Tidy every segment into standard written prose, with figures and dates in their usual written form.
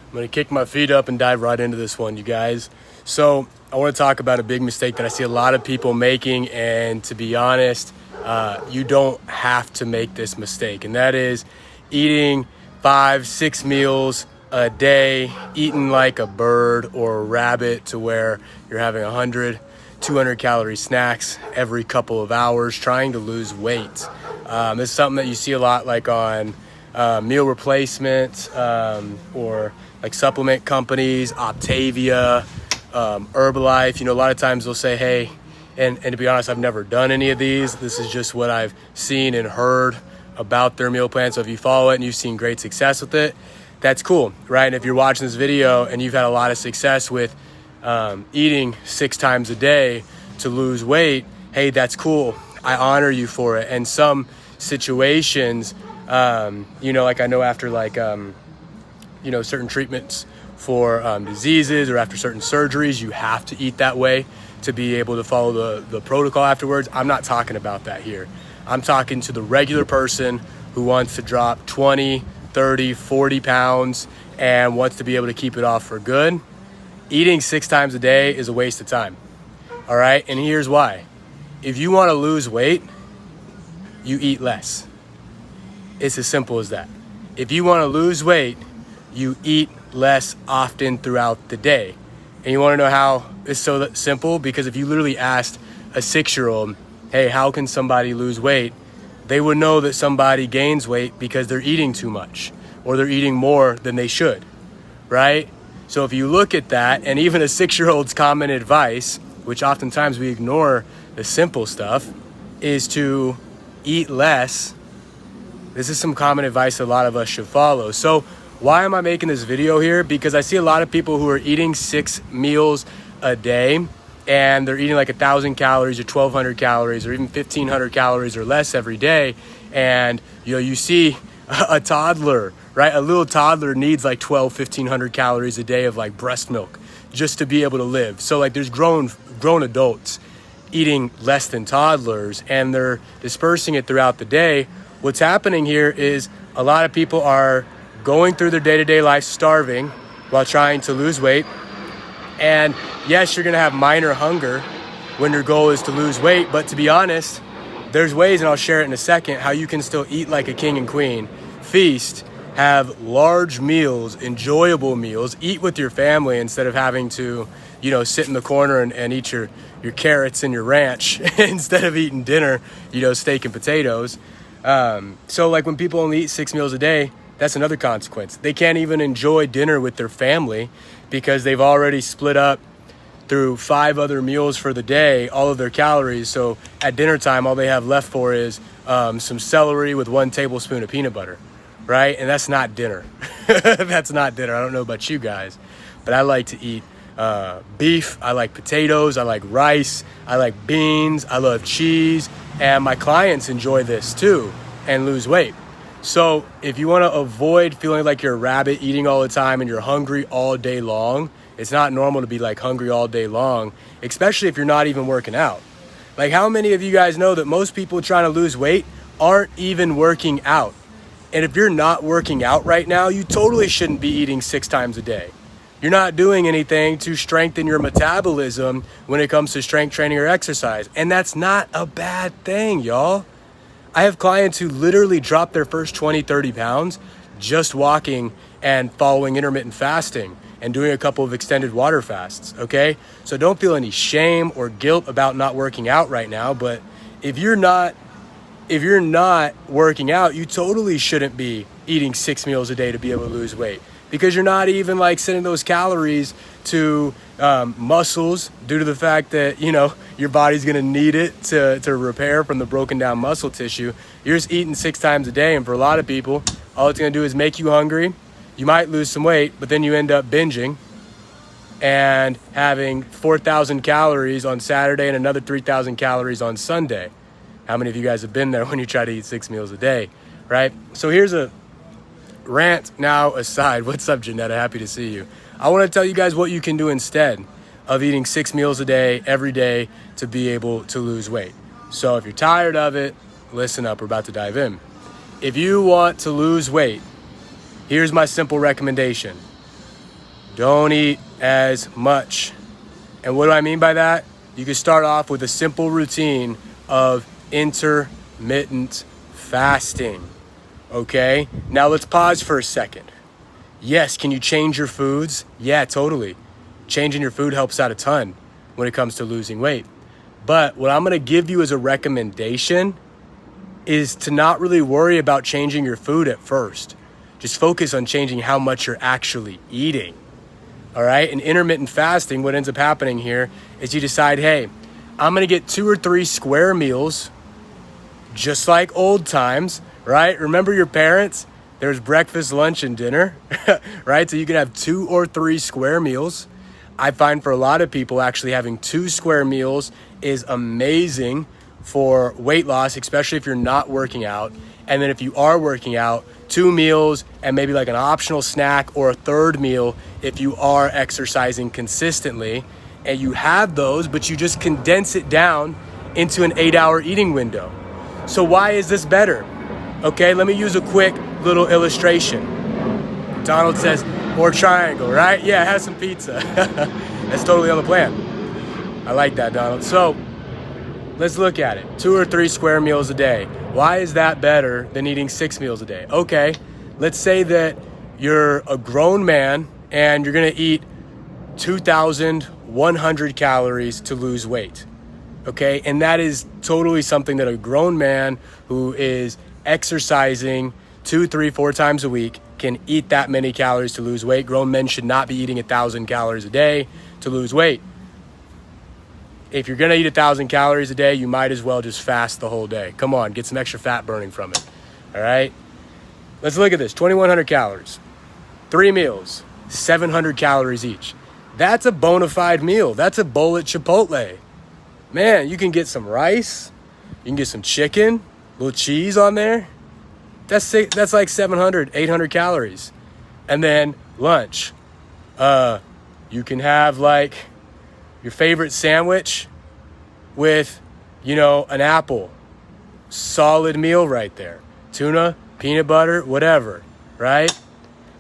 I'm going to kick my feet up and dive right into this one, you guys. So I want to talk about a big mistake that I see a lot of people making, and to be honest, you don't have to make this mistake, and that is eating 5-6 meals a day, eating like a bird or a rabbit to where you're having 100-200 calorie snacks every couple of hours trying to lose weight. This is something that you see a lot like on meal replacement or like supplement companies, Optavia, Herbalife. You know, a lot of times they'll say, hey, and to be honest, I've never done any of these. This is just what I've seen and heard about their meal plan. So if you follow it and you've seen great success with it, that's cool, right? And if you're watching this video and you've had a lot of success with eating 6 times a day to lose weight, hey, that's cool. I honor you for it. And some situations, you know, like I know after like, you know, certain treatments for diseases or after certain surgeries, you have to eat that way to be able to follow the protocol afterwards. I'm not talking about that here. I'm talking to the regular person who wants to drop 20, 30, 40 pounds and wants to be able to keep it off for good. Eating 6 times a day is a waste of time. All right. And here's why. If you want to lose weight, you eat less. It's as simple as that. If you want to lose weight, you eat less often throughout the day. And you want to know how it's so simple? Because if you literally asked a 6-year-old, hey, how can somebody lose weight? They would know that somebody gains weight because they're eating too much or they're eating more than they should, right? So if you look at that, and even a 6-year-old's common advice, which oftentimes we ignore the simple stuff, is to eat less. This is some common advice a lot of us should follow. So why am I making this video here? Because I see a lot of people who are eating 6 meals a day and they're eating like 1,000 calories or 1,200 calories or even 1,500 calories or less every day. And you know, you see a toddler, right? A little toddler needs like 1,200-1,500 calories a day of like breast milk just to be able to live. So like there's grown adults eating less than toddlers and they're dispersing it throughout the day. What's happening here is a lot of people are going through their day-to-day life starving while trying to lose weight. And yes, you're gonna have minor hunger when your goal is to lose weight, but to be honest, there's ways, and I'll share it in a second, how you can still eat like a king and queen, feast, have large meals, enjoyable meals, eat with your family instead of having to, you know, sit in the corner and eat your carrots and your ranch instead of eating dinner, you know, steak and potatoes. So like when people only eat 6 meals a day, that's another consequence. They can't even enjoy dinner with their family because they've already split up through 5 other meals for the day, all of their calories. So at dinner time, all they have left for is some celery with 1 tablespoon of peanut butter, right? And that's not dinner. That's not dinner. I don't know about you guys, but I like to eat beef. I like potatoes. I like rice. I like beans. I love cheese. And my clients enjoy this too and lose weight. So if you want to avoid feeling like you're a rabbit eating all the time and you're hungry all day long, it's not normal to be like hungry all day long, especially if you're not even working out. Like how many of you guys know that most people trying to lose weight aren't even working out? And if you're not working out right now, you totally shouldn't be eating 6 times a day. You're not doing anything to strengthen your metabolism when it comes to strength training or exercise. And that's not a bad thing, y'all. I have clients who literally drop their first 20, 30 pounds just walking and following intermittent fasting and doing a couple of extended water fasts, okay? So don't feel any shame or guilt about not working out right now, but if you're not working out, you totally shouldn't be eating 6 meals a day to be able to lose weight because you're not even like sending those calories to muscles due to the fact that, you know, your body's gonna need it to repair from the broken down muscle tissue. You're just eating 6 times a day, and for a lot of people, all it's gonna do is make you hungry. You might lose some weight, but then you end up binging and having 4,000 calories on Saturday and another 3,000 calories on Sunday. How many of you guys have been there when you try to eat 6 meals a day, right? So here's a rant now aside. What's up, Janetta? Happy to see you. I want to tell you guys what you can do instead of eating 6 meals a day every day to be able to lose weight. So if you're tired of it, listen up. We're about to dive in. If you want to lose weight, here's my simple recommendation. Don't eat as much. And what do I mean by that? You can start off with a simple routine of intermittent fasting. Okay? Now let's pause for a second. Yes, can you change your foods? Yeah, totally. Changing your food helps out a ton when it comes to losing weight. But what I'm gonna give you as a recommendation is to not really worry about changing your food at first. Just focus on changing how much you're actually eating. All right? And intermittent fasting, what ends up happening here is you decide, hey, I'm gonna get 2 or 3 square meals, just like old times, right? Remember your parents? There's breakfast, lunch, and dinner, right? So you can have 2 or 3 square meals. I find for a lot of people, actually having 2 square meals is amazing for weight loss, especially if you're not working out. And then if you are working out, 2 meals and maybe like an optional snack or a third meal if you are exercising consistently. And you have those, but you just condense it down into an 8-hour eating window. So why is this better? Okay, let me use a quick little illustration. Donald says, or triangle, right? Yeah, have some pizza. That's totally on the plan. I like that, Donald. So let's look at it. 2 or 3 square meals a day. Why is that better than eating 6 meals a day? Okay, let's say that you're a grown man and you're gonna eat 2,100 calories to lose weight. Okay, and that is totally something that a grown man who is exercising 2, 3, 4 times a week can eat that many calories to lose weight. Grown men should not be eating 1,000 calories a day to lose weight. If you're gonna eat 1,000 calories a day, you might as well just fast the whole day. Come on, get some extra fat burning from it. All right, let's look at this. 2,100 calories, 3 meals, 700 calories each. That's a bona fide meal. That's a bowl at Chipotle. Man, you can get some rice, you can get some chicken, a little cheese on there. That's like 700, 800 calories. And then lunch. You can have like your favorite sandwich with, an apple. Solid meal right there. Tuna, peanut butter, whatever, right?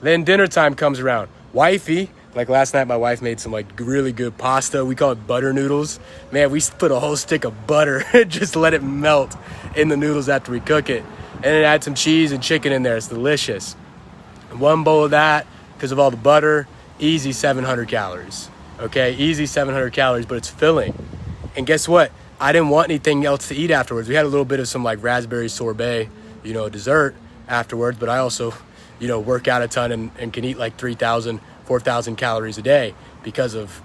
Then dinner time comes around. Wifey, like last night my wife made some like really good pasta. We call it butter noodles. Man, we put a whole stick of butter, just let it melt in the noodles after we cook it. And then add some cheese and chicken in there. It's delicious. And 1 bowl of that, because of all the butter, easy 700 calories. Okay, easy 700 calories, but it's filling. And guess what? I didn't want anything else to eat afterwards. We had a little bit of some like raspberry sorbet, dessert afterwards, but I also, work out a ton and can eat like 3,000, 4,000 calories a day because of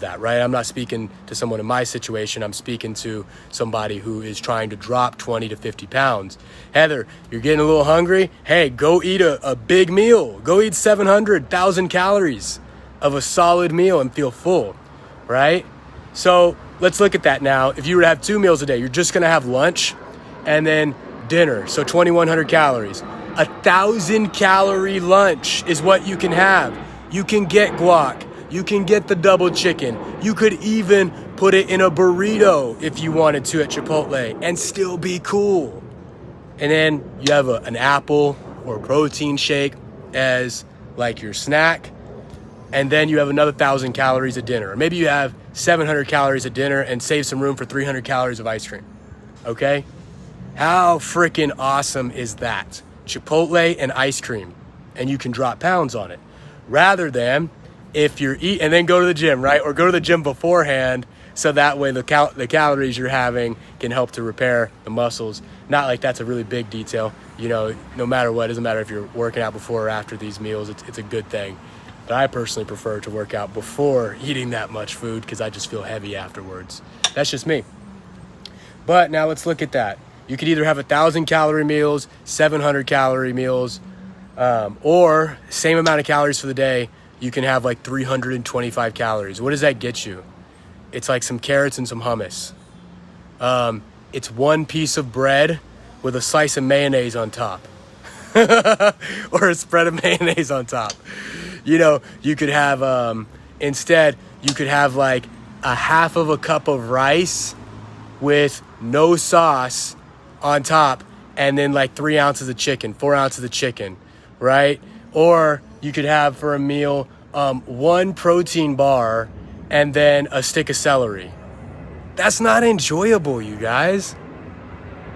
that, right? I'm not speaking to someone in my situation. I'm speaking to somebody who is trying to drop 20 to 50 pounds. Heather, you're getting a little hungry? Hey, go eat a big meal. Go eat 700,000 calories of a solid meal and feel full, right? So let's look at that now. If you were to have 2 meals a day, you're just gonna have lunch and then dinner. So 2,100 calories. 1,000 calorie lunch is what you can have. You can get guac. You can get the double chicken. You could even put it in a burrito if you wanted to at Chipotle and still be cool. And then you have an apple or a protein shake as like your snack. And then you have another 1,000 calories at dinner. Or maybe you have 700 calories at dinner and save some room for 300 calories of ice cream. Okay? How freaking awesome is that? Chipotle and ice cream. And you can drop pounds on it. Rather than if you're eating and then go to the gym, right? Or go to the gym beforehand so that way the calories you're having can help to repair the muscles. Not like that's a really big detail. No matter what, it doesn't matter if you're working out before or after these meals, it's a good thing. But I personally prefer to work out before eating that much food because I just feel heavy afterwards. That's just me. But now let's look at that. You could either have 1,000 calorie meals, 700 calorie meals, or same amount of calories for the day. You can have like 325 calories. What does that get you? It's like some carrots and some hummus. It's 1 piece of bread with a slice of mayonnaise on top. Or a spread of mayonnaise on top. You could have, instead, you could have like a half of a cup of rice with no sauce on top, and then like 3 ounces of chicken, 4 ounces of chicken, right? Or you could have for a meal one protein bar, and then a stick of celery. That's not enjoyable, you guys.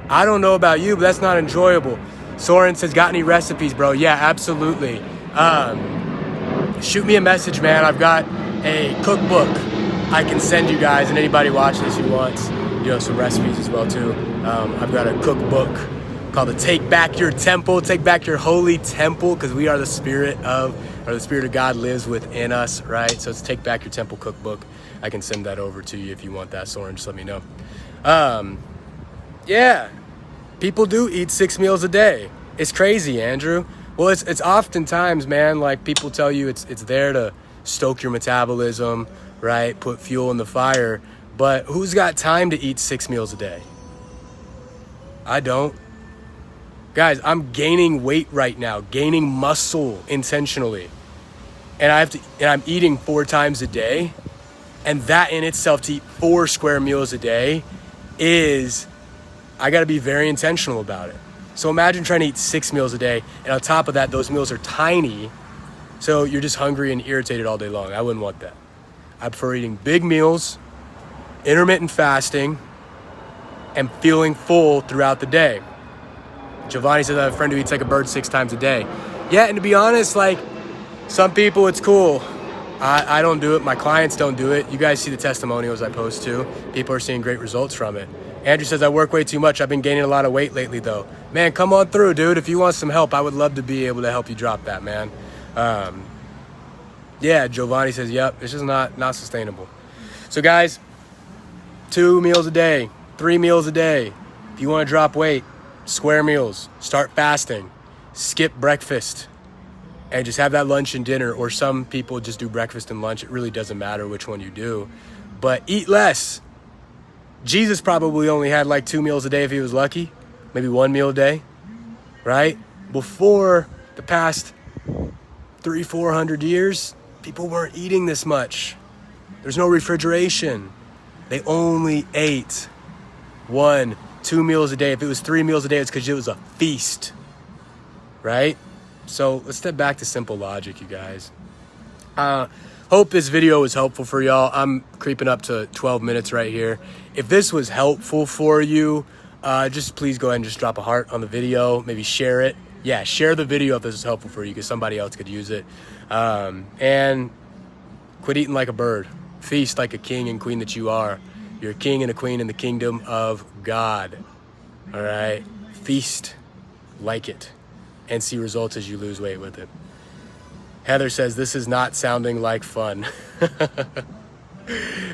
I don't know about you, but that's not enjoyable. Soren says, got any recipes, bro? Yeah, absolutely. Shoot me a message, man. I've got a cookbook I can send you guys, and anybody watching this who wants, some recipes as well too. I've got a cookbook called the Take Back Your Temple, Take Back Your Holy Temple, because we are the Spirit of God lives within us, right? So it's Take Back Your Temple cookbook. I can send that over to you if you want that, Soren. Just let me know. Yeah, people do eat 6 meals a day. It's crazy, Andrew. Well, it's oftentimes, man, like people tell you it's there to stoke your metabolism, right? Put fuel in the fire. But who's got time to eat 6 meals a day? I don't. Guys, I'm gaining weight right now, gaining muscle intentionally. And I'm eating 4 times a day. And that in itself, to eat 4 square meals a day I got to be very intentional about it. So imagine trying to eat 6 meals a day, and on top of that, those meals are tiny, so you're just hungry and irritated all day long. I wouldn't want that. I prefer eating big meals, intermittent fasting, and feeling full throughout the day. Giovanni says I have a friend who eats like a bird 6 times a day. Yeah, and to be honest, like some people, it's cool. I don't do it. My clients don't do it. You guys see the testimonials I post too. People are seeing great results from it. Andrew says, I work way too much. I've been gaining a lot of weight lately, though. Man, come on through, dude. If you want some help, I would love to be able to help you drop that, man. Yeah, Giovanni says, yep, it's just not sustainable. So, guys, 2 meals a day, 3 meals a day. If you want to drop weight, square meals. Start fasting. Skip breakfast. And just have that lunch and dinner. Or some people just do breakfast and lunch. It really doesn't matter which one you do. But eat less. Jesus probably only had like 2 meals a day if he was lucky, maybe 1 meal a day, right? Before the past 300-400 years, people weren't eating this much. There's no refrigeration. They only ate 1-2 meals a day. If it was 3 meals a day, it's because it was a feast, right? So let's step back to simple logic, you guys. Hope this video was helpful for y'all. I'm creeping up to 12 minutes right here. If this was helpful for you, just please go ahead and just drop a heart on the video. Maybe share it. Yeah, share the video if this is helpful for you because somebody else could use it. And quit eating like a bird. Feast like a king and queen that you are. You're a king and a queen in the kingdom of God. All right? Feast like it and see results as you lose weight with it. Heather says, this is not sounding like fun.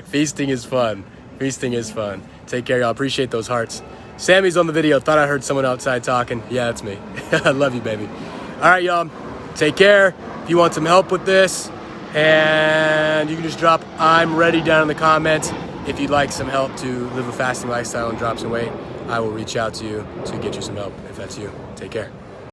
Feasting is fun. Feasting is fun. Take care, y'all. Appreciate those hearts. Sammy's on the video. Thought I heard someone outside talking. Yeah, that's me. I love you, baby. All right, y'all. Take care. If you want some help with this, and you can just drop I'm ready down in the comments. If you'd like some help to live a fasting lifestyle and drop some weight, I will reach out to you to get you some help if that's you. Take care.